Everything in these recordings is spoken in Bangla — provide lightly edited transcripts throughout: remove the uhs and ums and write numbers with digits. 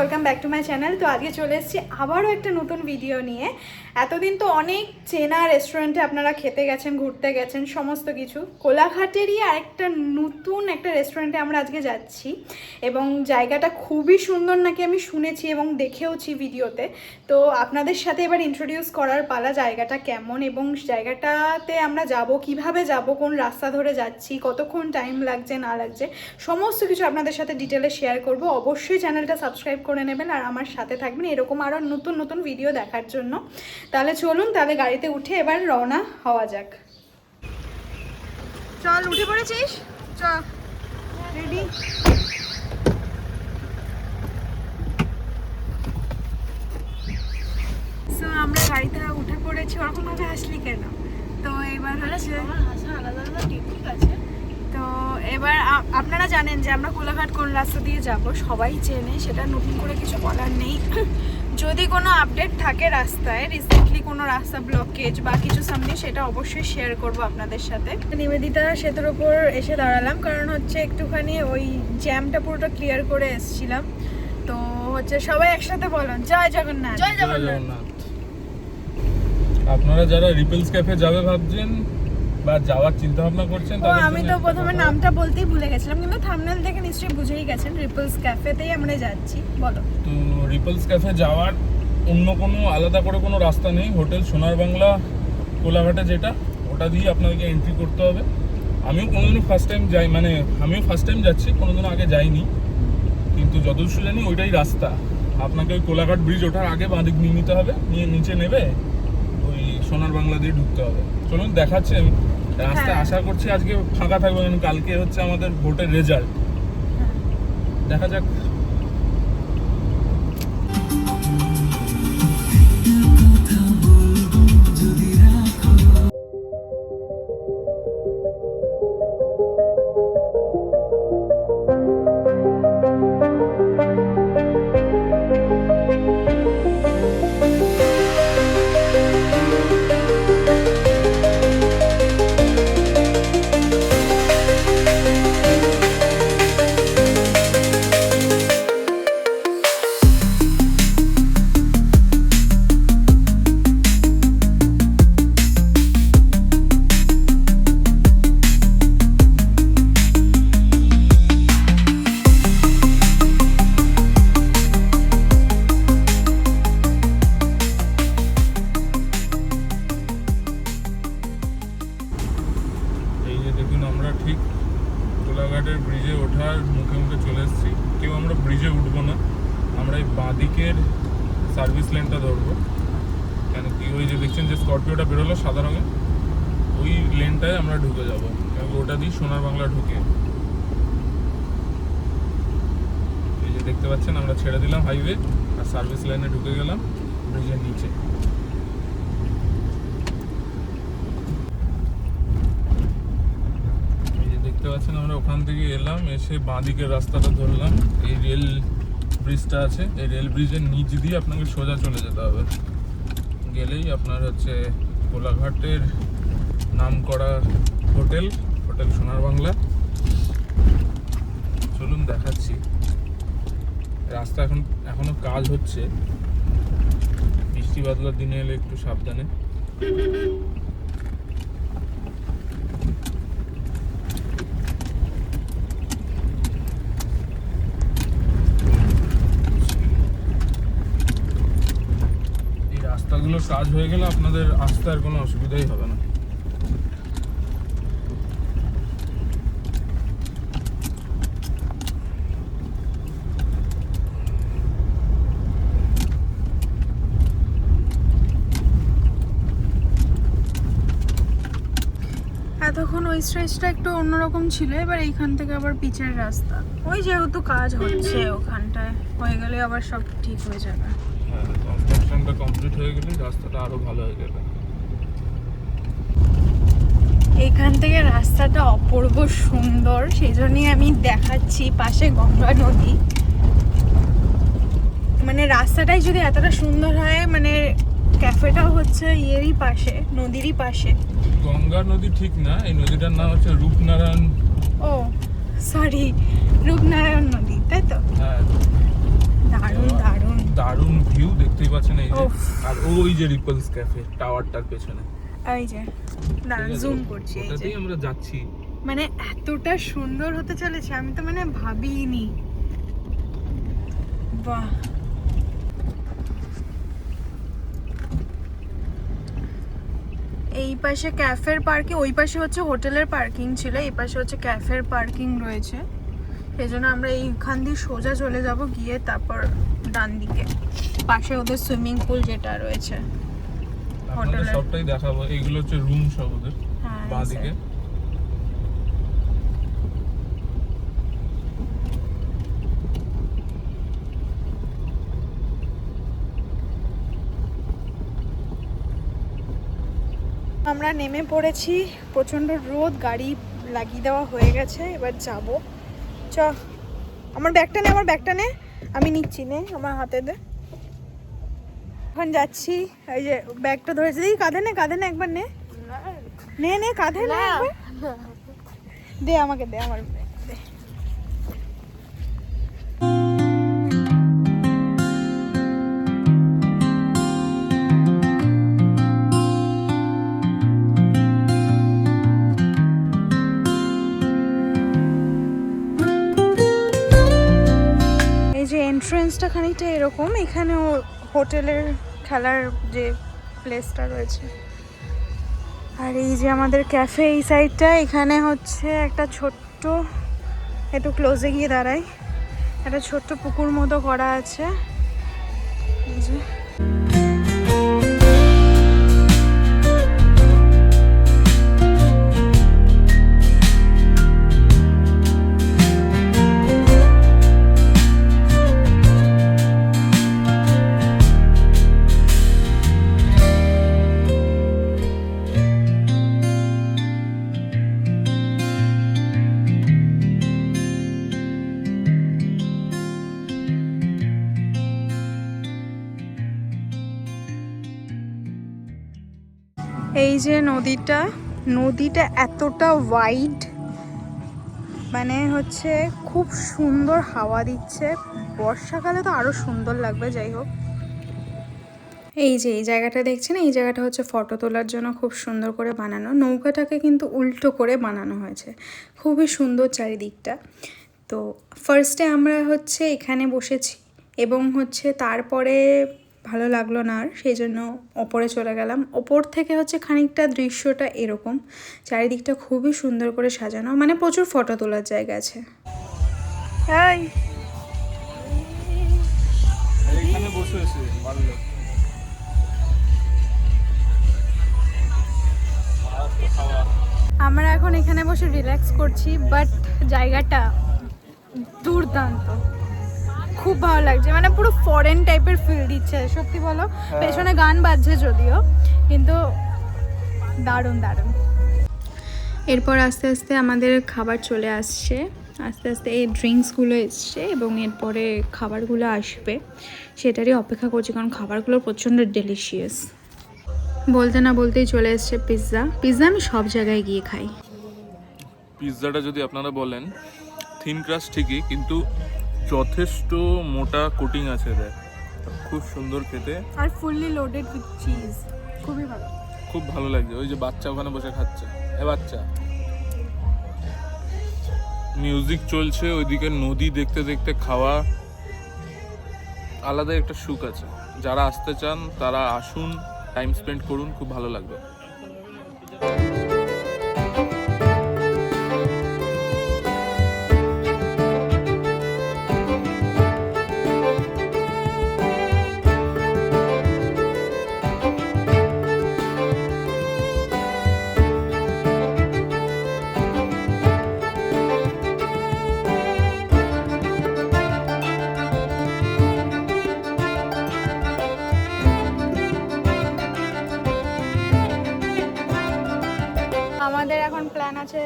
Welcome back to my channel. তো আজকে চলে এসেছি আবারও একটা নতুন ভিডিও নিয়ে। এতদিন তো অনেক চেনা রেস্টুরেন্টে আপনারা খেতে গেছেন, ঘুরতে গেছেন, সমস্ত কিছু। কোলাঘাটেরই আরেকটা নতুন একটা রেস্টুরেন্টে আমরা আজকে যাচ্ছি এবং জায়গাটা খুবই সুন্দর নাকি আমি শুনেছি এবং দেখেওছি ভিডিওতে। তো আপনাদের সাথে এবার ইন্ট্রোডিউস করার পালা, জায়গাটা কেমন এবং জায়গাটাতে আমরা যাব কিভাবে, যাব কোন রাস্তা ধরে যাচ্ছি, কতক্ষণ টাইম লাগছে না লাগছে, সমস্ত কিছু আপনাদের সাথে ডিটেলে শেয়ার করব। অবশ্যই চ্যানেলটা সাবস্ক্রাইব করে নেবেন আর আমার সাথে থাকবেন এরকম আরও নতুন নতুন ভিডিও দেখার জন্য। তাহলে চলুন, তাহলে গাড়িতে উঠে এবার রওনা হওয়া যাক। চল, উঠে পড়েছিস? চল, রেডি? সো আমরা গাড়িতে উঠে পড়েছি। ওরকমভাবে হাসলি কেন? তো এবার হচ্ছে আলাদা আলাদা টেকনিক আছে। তো এবার আপনারা জানেন যে আমরা কোলাঘাট কোন রাস্তা দিয়ে যাব, সবাই চেনে, সেটা নতুন করে কিছু বলার নেই। যদি কোনো আপডেট থাকে রাস্তায়, রিসেন্টলি কোনো রাস্তা ব্লকেজ বা কিছু সামথিং, সেটা অবশ্যই শেয়ার করব আপনাদের সাথে। নিবেদিতা সেতুর ওপর এসে দাঁড়ালাম, কারণ হচ্ছে একটুখানি ওই জ্যামটা পুরোটা ক্লিয়ার করে এসেছিলাম। তো হচ্ছে সবাই একসাথে বলুন জয় জগন্নাথ। জয় জগন্নাথ। আপনারা যারা রিপেলস ক্যাফে যাবে ভাবছেন বা যাওয়ার চিন্তা ভাবনা করছেন, ও আমি তো প্রথমে নামটা বলতেই ভুলে গেছিলাম, কিন্তু থাম্বনেল দেখে নিশ্চয়ই বুঝেই গেছেন রিপলস ক্যাফেতেই আমরা যাচ্ছি। বলো। তো রিপেলস ক্যাফে যাওয়ার অন্য কোনো আলাদা করে কোনো রাস্তা নেই। হোটেল সোনার বাংলা কোলাঘাটে যেটা, ওটা দিয়ে আপনাদেরকে এন্ট্রি করতে হবে। আমিও কোনোদিনও ফার্স্ট টাইম যাই, মানে আমিও ফার্স্ট টাইম যাচ্ছি, কোনোদিনও আগে যাইনি, কিন্তু যতদূর জানি ওইটাই রাস্তা। আপনাকে ওই কোলাঘাট ব্রিজ ওঠার আগে বাঁদিক নিয়ে নিতে হবে, নিয়ে নিচে নেবে ওই সোনার বাংলা দিয়ে ঢুকতে হবে। চলুন দেখাচ্ছি। আমি রাস্তায় আশা করছি আজকে ফাঁকা থাকবে, কারণ কালকে হচ্ছে আমাদের ভোটের রেজাল্ট। দেখা যাক। এই যে দেখুন, আমরা ঠিক কোলাঘাটের ব্রিজে ওঠার মুখে মুখে চলে এসেছি। কেউ আমরা ব্রিজে উঠবো না, আমরা এই বাঁদিকের সার্ভিস লেনটা ধরবো। কেন কি ওই যে দেখছেন যে স্করপিওটা বেরোলো সাদা রঙের, ওই লেনটায় আমরা ঢুকে যাবো। কেন ওটা দিয়ে সোনার বাংলা ঢুকে, এই যে দেখতে পাচ্ছেন আমরা ছেড়ে দিলাম হাইওয়ে আর সার্ভিস লাইনে ঢুকে গেলাম ব্রিজের নিচে। দেখতে পাচ্ছেন আমরা ওখান থেকে এলাম, এসে বাঁদিকের রাস্তাটা ধরলাম। এই রেল ব্রিজটা আছে, এই রেল ব্রিজের নিচ দিয়ে আপনাকে সোজা চলে যেতে হবে। গেলেই আপনার হচ্ছে কোলাঘাটের নামকরা হোটেল, হোটেল সোনার বাংলা। চলুন দেখাচ্ছি। রাস্তা এখনো কাজ হচ্ছে, বৃষ্টি বাদলার দিনে এলে একটু সাবধানে। রাস্তাগুলো কাজ হয়ে গেলে আপনাদের আসতে আর কোনো অসুবিধাই হবে না। এতক্ষণ ওই স্ট্রেচটা একটু অন্যরকম ছিল, এবার এইখান থেকে আবার পিচের রাস্তা। ওই যেহেতু কাজ হচ্ছে ওখানটায়, হয়ে গেলে আবার সব ঠিক হয়ে যাবে। হ্যাঁ, কনস্ট্রাকশনটা কমপ্লিট হয়ে গেলে রাস্তাটা আরো ভালো হয়ে যাবে। এইখান থেকে রাস্তাটা অপূর্ব সুন্দর, সেই জন্যই আমি দেখাচ্ছি। পাশে গঙ্গা নদী, মানে রাস্তাটাই যদি এতটা সুন্দর হয়, মানে ক্যাফেটাও হচ্ছে ইয়েরই পাশে, নদীরই পাশে। গঙ্গা নদী ঠিক না, এই নদীটার নাম হচ্ছে রূপনারায়ণ। ও সরি, রূপনারায়ণ নদী, তাই তো? হ্যাঁ, দারুণ দারুণ দারুণ ভিউ দেখতেই পাচ্ছেন এই যে। উফ। আর ওই যে রিপলস ক্যাফে টাওয়ারটার পেছনে, এই যে দারুণ জুম করছি, এই যে ওটাতেই আমরা যাচ্ছি। মানে এতটা সুন্দর হতে চলেছে আমি তো মানে ভাবিনি। বাহ, এই পাশে ক্যাফের পার্কিং, ওই পাশে হচ্ছে হোটেলের পার্কিং ছিল, এই পাশে হচ্ছে ক্যাফের পার্কিং রয়েছে। সেই জন্য আমরা এইখান দিয়ে সোজা চলে যাব, গিয়ে তারপর ডান দিকে পাশে ওদের সুইমিং পুল যেটা রয়েছে আপনাদের হোটেলের। সবটাই দেখাবো। এইগুলো হচ্ছে রুম সব ওদের হ্যাঁ, এই বাঁদিকে। side। আমরা নেমে পড়েছি, প্রচণ্ড রোদ, গাড়ি লাগিয়ে দেওয়া হয়ে গেছে, এবার যাব। চ, আমার ব্যাগটা নে, আমার ব্যাগটা নে, আমি নিচ্ছি, নে আমার হাতে দে। এখন যাচ্ছি, এই যে ব্যাগটা ধরেছে, দেখি কাঁধে নে, কাঁধে নে একবার নে, নে নে কাঁধে নে একবার। দে আমাকে, দে আমার ব্যাগ দে। এই যে এন্ট্রান্সটা খানিকটা এরকম, এখানেও হোটেলের খেলার যে প্লেসটা রয়েছে। আর এই যে আমাদের ক্যাফে এই সাইডটা, এখানে হচ্ছে একটা ছোট্ট, একটু ক্লোজে গিয়ে দাঁড়াই, একটা ছোট্ট পুকুর মতো করা আছে। এই যে এই যে নদীটা, নদীটা এতটা ওয়াইড, মানে হচ্ছে খুব সুন্দর হাওয়া দিচ্ছে, বর্ষাকালে তো আরো সুন্দর লাগবে। যাই হোক, এই যে এই জায়গাটা দেখছেন, এই জায়গাটা হচ্ছে ফটো তোলার জন্য খুব সুন্দর করে বানানো। নৌকাটাকে কিন্তু উল্টো করে বানানো হয়েছে, খুবই সুন্দর চারিদিকটা। তো ফার্স্টে আমরা হচ্ছে এখানে বসেছি, এবং হচ্ছে তারপরে ভালো লাগলো না আর, সেই জন্য ওপরে চলে গেলাম। ওপর থেকে হচ্ছে খানিকটা দৃশ্যটা এরকম, চারিদিকটা খুবই সুন্দর করে সাজানো, মানে প্রচুর ফটো তোলার জায়গা আছে। হাই, এইখানে বসে আছে ভালো। আমরা এখন এখানে বসে রিল্যাক্স করছি, বাট জায়গাটা দুর্দান্ত, খুব ভালো লাগছে, মানে পুরো ফরেন টাইপের ফিল দিচ্ছে সত্যি বলো। পেছনে গান বাজছে যদিও, কিন্তু দারুণ দারুণ। এরপর আস্তে আস্তে আমাদের খাবার চলে আসছে, আস্তে আস্তে এই ড্রিঙ্কসগুলো এসছে, এবং এরপরে খাবারগুলো আসবে, সেটারই অপেক্ষা করছি, কারণ খাবারগুলো প্রচণ্ড ডেলিশিয়াস। বলতে না বলতেই চলে এসছে পিৎজা। পিৎজা আমি সব জায়গায় গিয়ে খাই। পিৎজাটা যদি আপনারা বলেন থিন ক্রাস্ট ঠিকই, কিন্তু যথেষ্ট মোটা কোটিং আছে এদের, খুব সুন্দর খেতে, আর ফুললি লোডেড উইথ চিজ, খুবই ভালো। খুব ভালো লাগছে। ওই যে বাচ্চা ওখানে বসে খাচ্ছে, এ বাচ্চা, মিউজিক চলছে ওইদিকে, নদী দেখতে দেখতে খাওয়া, আলাদা একটা সুখ আছে। যারা আসতে চান তারা আসুন, টাইম স্পেন্ড করুন, খুব ভালো লাগবে। আমাদের এখন প্ল্যান আছে,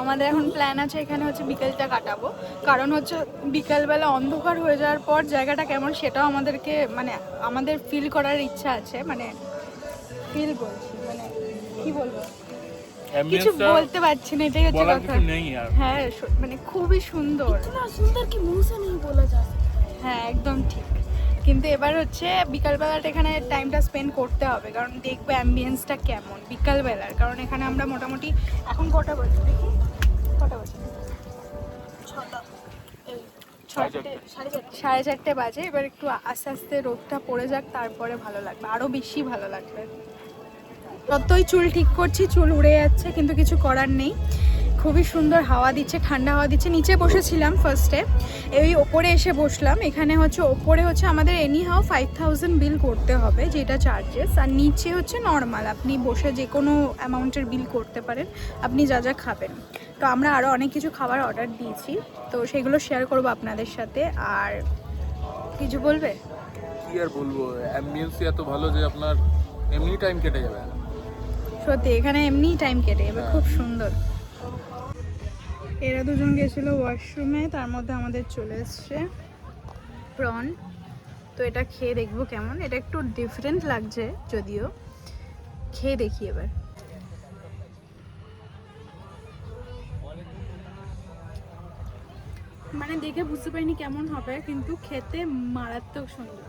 আমাদের এখন প্ল্যান আছে এখানে হচ্ছে বিকেলটা কাটাবো, কারণ হচ্ছে বিকেলবেলা অন্ধকার হয়ে যাওয়ার পর জায়গাটা কেমন সেটাও আমাদেরকে, মানে আমাদের ফিল করার ইচ্ছা আছে, মানে ফিল বলছি, মানে কি বলবো, কিছু বলতে পারছি না, এটাই হচ্ছে কথা। নেই আর হ্যাঁ, মানে খুবই সুন্দর। इतना सुंदर कि मुंह से नहीं बोला जा सकता है। হ্যাঁ একদম ঠিক। কিন্তু এবার হচ্ছে বিকালবেলাটা এখানে টাইমটা স্পেন্ড করতে হবে, কারণ দেখবো অ্যাম্বিয়েন্সটা কেমন বিকালবেলার। কারণ এখানে আমরা মোটামুটি এখন কটা বাজে দেখি, কটা বাজে 6টা, এই 4:30 বাজে। এবার একটু আস্তে আস্তে রোদটা পড়ে যাক, তারপরে ভালো লাগবে, আরও বেশি ভালো লাগবে। যতই চুল ঠিক করছি চুল উড়ে যাচ্ছে, কিন্তু কিছু করার নেই। খুবই সুন্দর হাওয়া দিচ্ছে, ঠান্ডা হাওয়া দিচ্ছে। নিচে বসেছিলাম ফার্স্টে, এই ওপরে এসে বসলাম। এখানে হচ্ছে ওপরে হচ্ছে আমাদের এনি হাও 5000 বিল করতে হবে, যেটা চার্জেস। আর নিচে হচ্ছে নর্মাল, আপনি বসে যে কোনো অ্যামাউন্টের বিল করতে পারেন, আপনি যা যা খাবেন। তো আমরা আরও অনেক কিছু খাবার অর্ডার দিয়েছি, তো সেগুলো শেয়ার করবো আপনাদের সাথে। আর কিছু বলবে? কি আর বলবো, অ্যাম্বিয়েন্সই এত ভালো যে আপনার এমনি টাইম কেটে যাবে। সত্যি এখানে এমনি টাইম কেটে যাবে, খুব সুন্দর। এরা দুজন গেছিলো ওয়াশরুমে, তার মধ্যে আমাদের চলে এসছে প্রন। তো এটা খেয়ে দেখবো কেমন। এটা একটু ডিফারেন্ট লাগছে যদিও, খেয়ে দেখি এবার। মানে দেখে বুঝতে পারিনি কেমন হবে, কিন্তু খেতে মারাত্মক সুন্দর।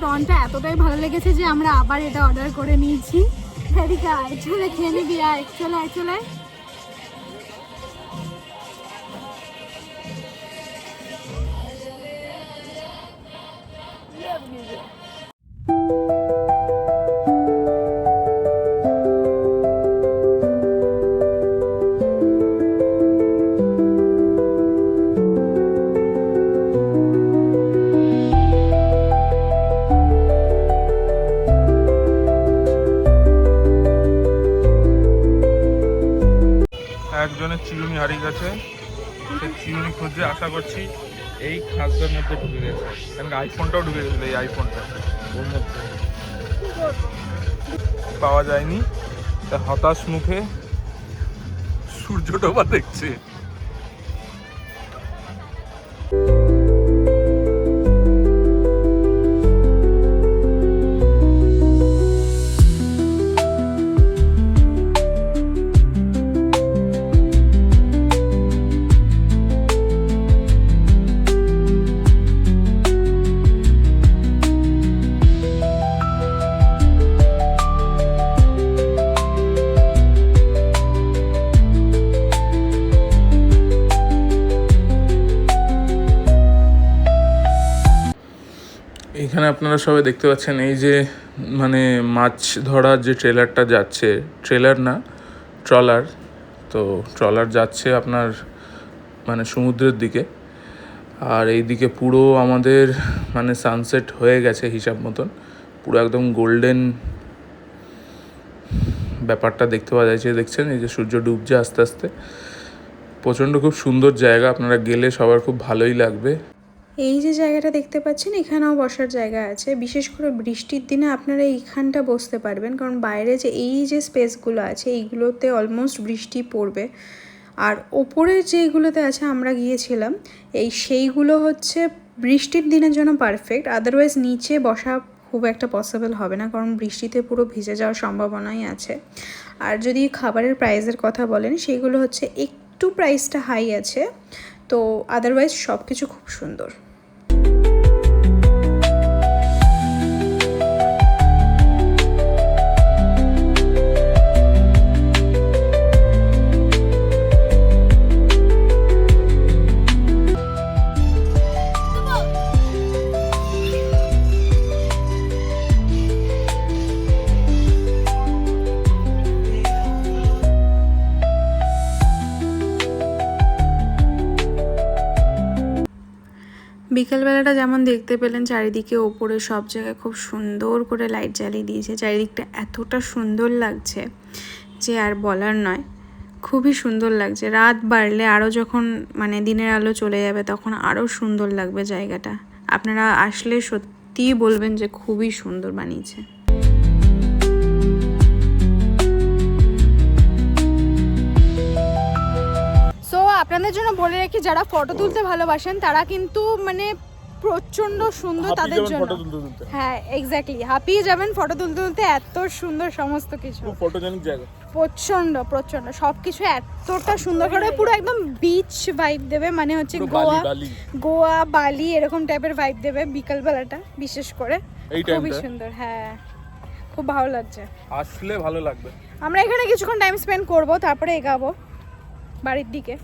প্রনটা এতটাই ভালো লেগেছে যে আমরা আবার এটা অর্ডার করে নিয়েছি। এদিকে আয়, চলে খেয়ে নিবি, আয় চলে আয় চলে। একজনের চিরুনি হারিয়ে গেছে, সে চিরুনি খুঁজে আশা করছি এই খাঁজটার মধ্যে ঢুকে গেছে। কারণ আইফোনটাও ঢুকে গেছিল, এই আইফোনটা ওর মধ্যে পাওয়া যায়নি। তা হতাশ মুখে সূর্য ডোবা দেখছে। এখানে আপনারা সবাই দেখতে পাচ্ছেন এই যে মানে মাছ ধরার যে ট্রেলারটা যাচ্ছে, ট্রেলার না ট্রলার, তো ট্রলার যাচ্ছে আপনার মানে সমুদ্রের দিকে। আর এই দিকে পুরো আমাদের মানে সানসেট হয়ে গেছে হিসাব মতন, পুরো একদম গোল্ডেন ব্যাপারটা দেখতে পাওয়া যাচ্ছে। দেখছেন এই যে সূর্য ডুবছে আস্তে আস্তে, প্রচণ্ড খুব সুন্দর জায়গা, আপনারা গেলে সবার খুব ভালোই লাগবে। এই যে জায়গাটা দেখতে পাচ্ছেন, এখানেও বসার জায়গা আছে। বিশেষ করে বৃষ্টির দিনে আপনারা এইখানটা বসতে পারবেন, কারণ বাইরে যে এই যে স্পেসগুলো আছে এইগুলোতে অলমোস্ট বৃষ্টি পড়বে। আর ওপরে যেইগুলোতে আছে আমরা গিয়েছিলাম, সেইগুলো হচ্ছে বৃষ্টির দিনের জন্য পারফেক্ট। আদারওয়াইজ নিচে বসা খুব একটা পসিবল হবে না, কারণ বৃষ্টিতে পুরো ভিজে যাওয়ার সম্ভাবনাই আছে। আর যদি খাবারের প্রাইসের কথা বলেন, সেইগুলো হচ্ছে একটু প্রাইসটা হাই আছে, তো আদারওয়াইজ সব কিছু খুব সুন্দর। বিকেলবেলাটা যেমন দেখতে পেলেন, চারিদিকে ওপরে সব জায়গায় খুব সুন্দর করে লাইট জ্বালিয়ে দিয়েছে। চারিদিকটা এতটা সুন্দর লাগছে যে আর বলার নয়, খুবই সুন্দর লাগছে। রাত বাড়লে আরও যখন মানে দিনের আলো চলে যাবে তখন আরও সুন্দর লাগবে জায়গাটা। আপনারা আসলে সত্যিই বলবেন যে খুবই সুন্দর বানিয়েছে। সো আপনাদের জন্য বলে রাখি, যারা ফটো তুলতে ভালোবাসেন তারা কিন্তু মানে প্রচন্ড সুন্দর তাদের জন্য। ফটো তুলতে তুলতে হ্যাঁ এক্স্যাক্টলি, হাঁপিয়ে যাবেন ফটো তুলতে তুলতে, এত সুন্দর সমস্ত কিছু, খুব ফটোজেনিক জায়গা। প্রচন্ড প্রচন্ড সবকিছু এতটা সুন্দর করে, পুরো একদম বিচ ভাইব দেবে, মানে হচ্ছে পুরো গোয়া বালি। গোয়া বালি এরকম টাইপের ভাইব দেবে বিকালবেলাটা বিশেষ করে, এই খুবই টাইমটা সুন্দর। হ্যাঁ খুব ভালো লাগছে। আসলে ভালো লাগবে। আমরা এখানে কিছুক্ষণ টাইম স্পেন্ড করব, তারপরে এগাবো বাড়ির দিকে।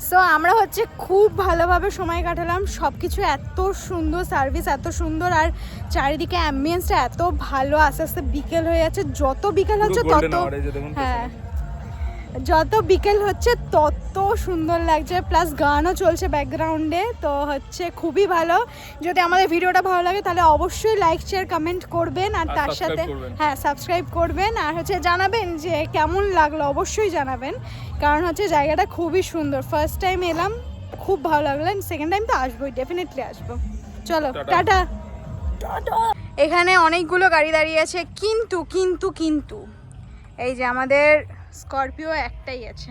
সো আমরা হচ্ছে খুব ভালোভাবে সময় কাটালাম, সব কিছু এত সুন্দর, সার্ভিস এত সুন্দর, আর চারিদিকে অ্যাম্বিয়েন্সটা এত ভালো। আস্তে আস্তে বিকেল হয়ে যাচ্ছে, যত বিকেল হচ্ছে তত, হ্যাঁ যত বিকেল হচ্ছে তত সুন্দর লাগছে, প্লাস গানও চলছে ব্যাকগ্রাউন্ডে, তো হচ্ছে খুবই ভালো। যদি আমাদের ভিডিওটা ভালো লাগে তাহলে অবশ্যই লাইক শেয়ার কমেন্ট করবেন, আর তার সাথে হ্যাঁ সাবস্ক্রাইব করবেন, আর হচ্ছে জানাবেন যে কেমন লাগলো, অবশ্যই জানাবেন, কারণ হচ্ছে জায়গাটা খুবই সুন্দর। ফার্স্ট টাইম এলাম, খুব ভালো লাগলো, সেকেন্ড টাইম তো আসবোই, ডেফিনেটলি আসবো। চলো টাটা। এখানে অনেকগুলো গাড়ি দাঁড়িয়ে আছে, কিন্তু কিন্তু কিন্তু এই যে আমাদের স্করপিও একটাই আছে।